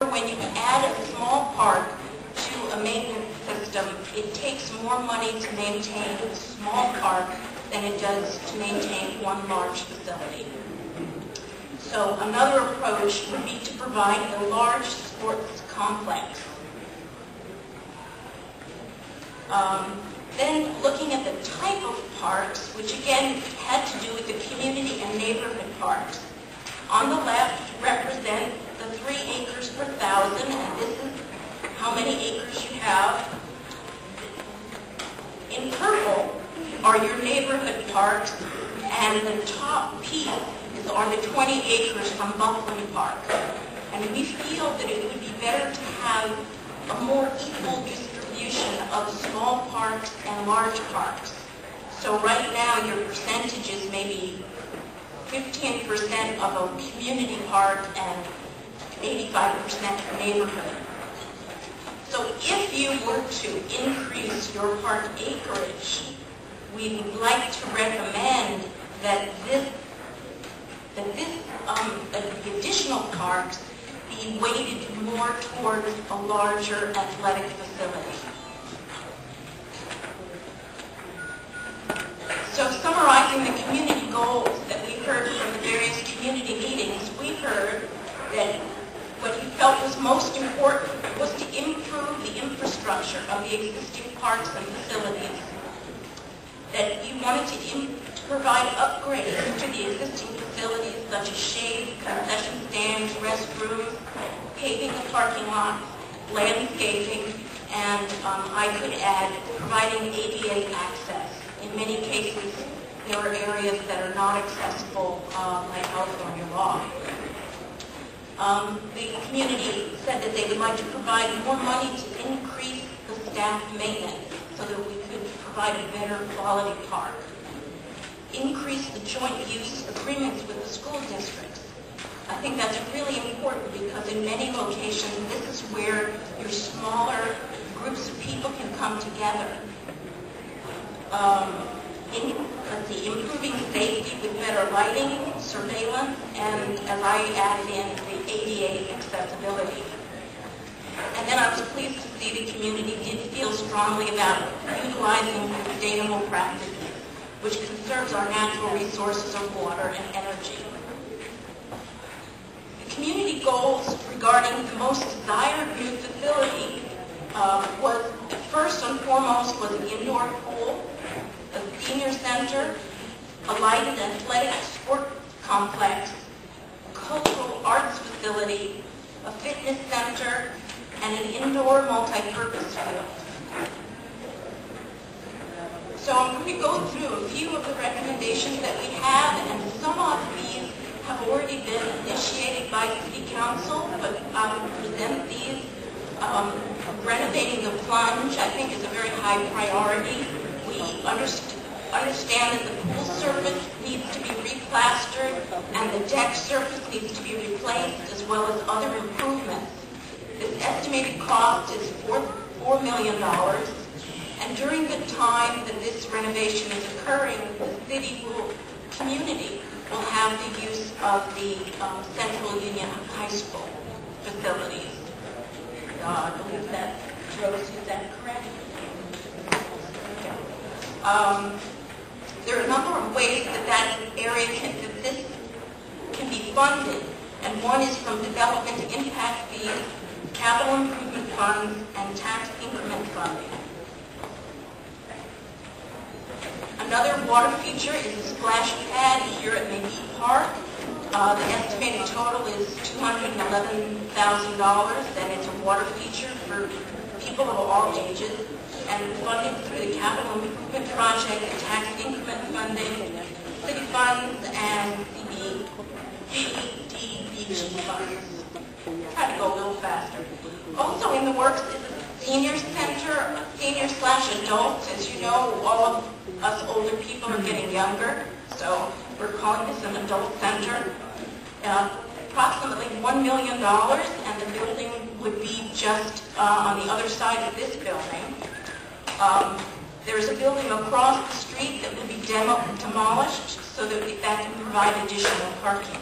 When you add a small park to a maintenance system, it takes more money to maintain a small park than it does to maintain one large facility. So another approach would be to provide a large sports complex. Then looking at the type of parks, which again had to do with the community and neighborhood parks. On the left represent the 3 acres per thousand, and this is how many acres you have. In purple are your neighborhood parks, and the top piece are the 20 acres from Buckland Park. And we feel that it would be better to have a more equal distribution of small parks and large parks. So right now your percentages may be 15% of a community park and 85% of neighborhood. So if you were to increase your park acreage, we would like to recommend that the additional parks be weighted more towards a larger athletic facility. So summarizing the community goals that we heard from the various community meetings, we heard that what you felt was most important was to improve the infrastructure of the existing parks and facilities. That you wanted to provide upgrades to the existing facilities such as shade, concession stands, restrooms, paving the parking lot, landscaping, and I could add providing ADA access. In many cases, there are areas that are not accessible by California law. The community said that they would like to provide more money to increase the staff maintenance so that we could provide a better quality park. Increase the joint use agreements with the school districts. I think that's really important because in many locations, this is where your smaller groups of people can come together. Improving safety with better lighting, surveillance, and as I added in, the ADA accessibility. And then I was pleased to see the community did feel strongly about utilizing sustainable practices, which conserves our natural resources of water and energy. The community goals regarding the most desired new facility was, first and foremost, was an indoor pool, a senior center, a lighted athletic sport complex, a cultural arts facility, a fitness center, and an indoor multi-purpose field. So I'm going to go through a few of the recommendations that we have, and some of these have already been initiated by City Council, but I will present these. Renovating the plunge, I think, is a very high priority. We understand that the pool surface needs to be replastered and the deck surface needs to be replaced, as well as other improvements. The estimated cost is $4 million. And during the time that this renovation is occurring, the community will have the use of the Central Union High School facilities. I believe that, Rose, is that correct? There are a number of ways that area can be funded, and one is from development impact fees, capital improvement funds, and tax increment funding. Another water feature is a splash pad here at Maybe Park. The estimated total is $211,000, and it's a water feature for people of all ages, and funded through the capital improvement project, the tax increment funding, city funds, and the CDBG funds. Try to go a little faster. Also in the works is a senior center, senior/adults. As you know, all of us older people are getting younger, so we're calling this an adult center. Approximately $1 million, and the building would be just on the other side of this building. There's a building across the street that would be demolished so that that can provide additional parking.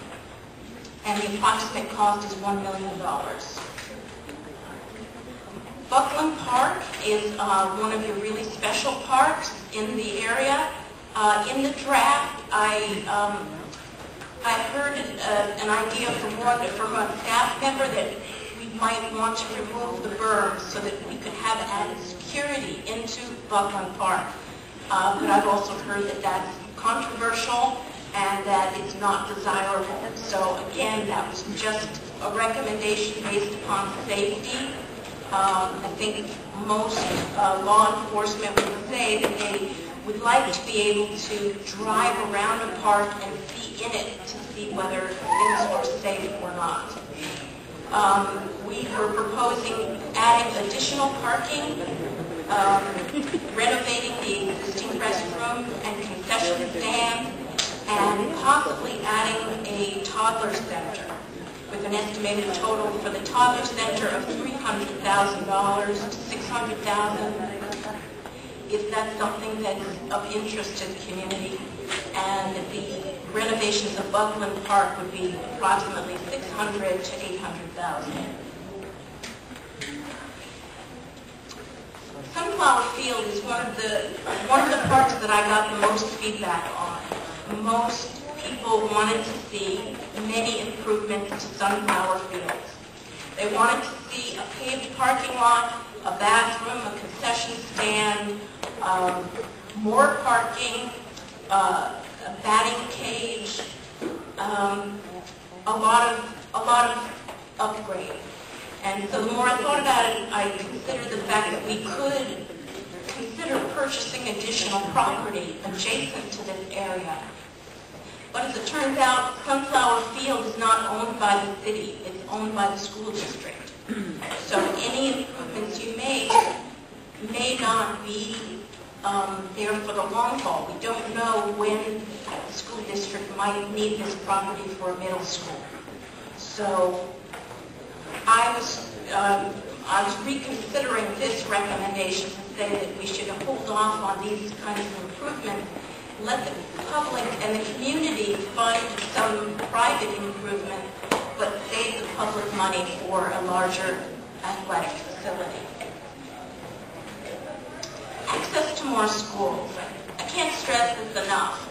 And the approximate cost is $1 million. Buckland Park is one of your really special parks in the area. In the draft, I heard an idea from a staff member that we might want to remove the berm so that we could have added security into Buckland Park. But I've also heard that that's controversial and that it's not desirable. So again, that was just a recommendation based upon safety. I think most law enforcement would say that they would like to be able to drive around a park and see in it to see whether things are safe or not. We were proposing adding additional parking, renovating the existing restroom and concession stand, and possibly adding a toddler center with an estimated total for the toddler center of $300,000 to $600,000. If that's something that's of interest to the community, and the renovations of Buckland Park would be approximately $600,000 to $800,000. Sunflower Field is one of the parks that I got the most feedback on. Most people wanted to see many improvements to Sunflower Fields. They wanted to see a paved parking lot, a bathroom, a concession stand, more parking, a batting cage, a lot of upgrade. And so the more I thought about it, I considered the fact that we could consider purchasing additional property adjacent to this area. But as it turns out, Sunflower Field is not owned by the city, it's owned by the school district. So any improvements you make may not be there for the long haul. We don't know when the school district might need this property for a middle school. So I was reconsidering this recommendation to say that we should hold off on these kinds of improvements, let the public and the community fund some private improvement, but save the public money for a larger athletic facility. Access to more schools. I can't stress this enough.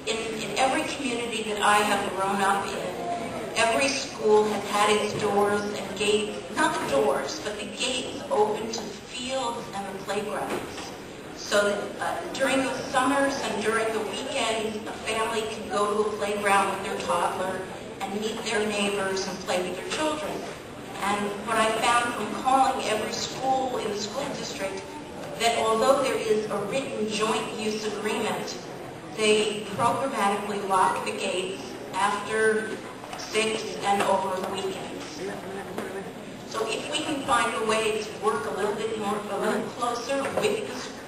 In every community that I have grown up in, every school has had its doors and gates, not the doors, but the gates open to the fields and the playgrounds. So that during the summers and during the weekends, a family can go to a playground with their toddler and meet their neighbors and play with their children. And what I found from calling every school in the school district, that although there is a written joint use agreement, they programmatically lock the gates after 6 and over the weekends. So if we can find a way to work a little bit more, a little closer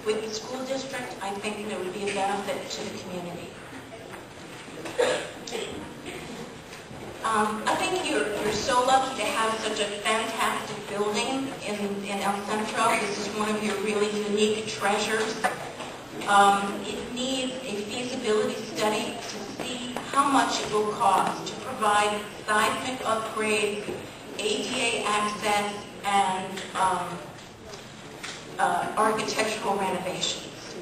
with the school district, I think there would be a benefit to the community. I think you're so lucky to have such a fantastic building in El Centro. This is one of your really unique treasures. It needs a feasibility study to see how much it will cost to provide seismic upgrades, ADA access, and architectural renovations.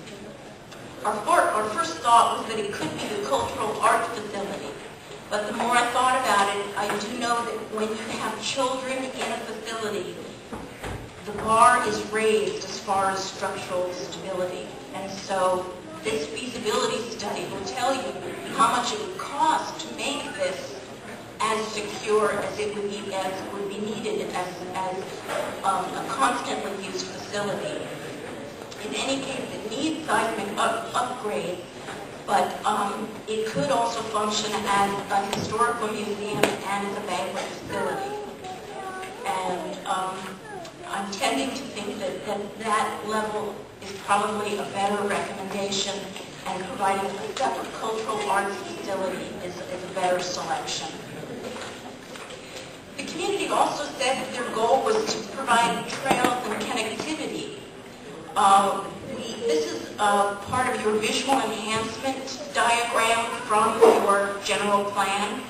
Our first thought was that it could be the cultural art facility. But the more I thought about it, I do know that when you have children in a facility, the bar is raised as far as structural stability. And so this feasibility study will tell you how much it would cost to make this as secure as it would be needed as a constantly used facility. In any case, it needs seismic upgrade. But it could also function as a historical museum and as a banquet facility. And I'm tending to think that level is probably a better recommendation, and providing a separate cultural arts facility is a better selection. The community also said that their goal was to provide trails and connectivity. This is part of your visual enhancement diagram from your general plan.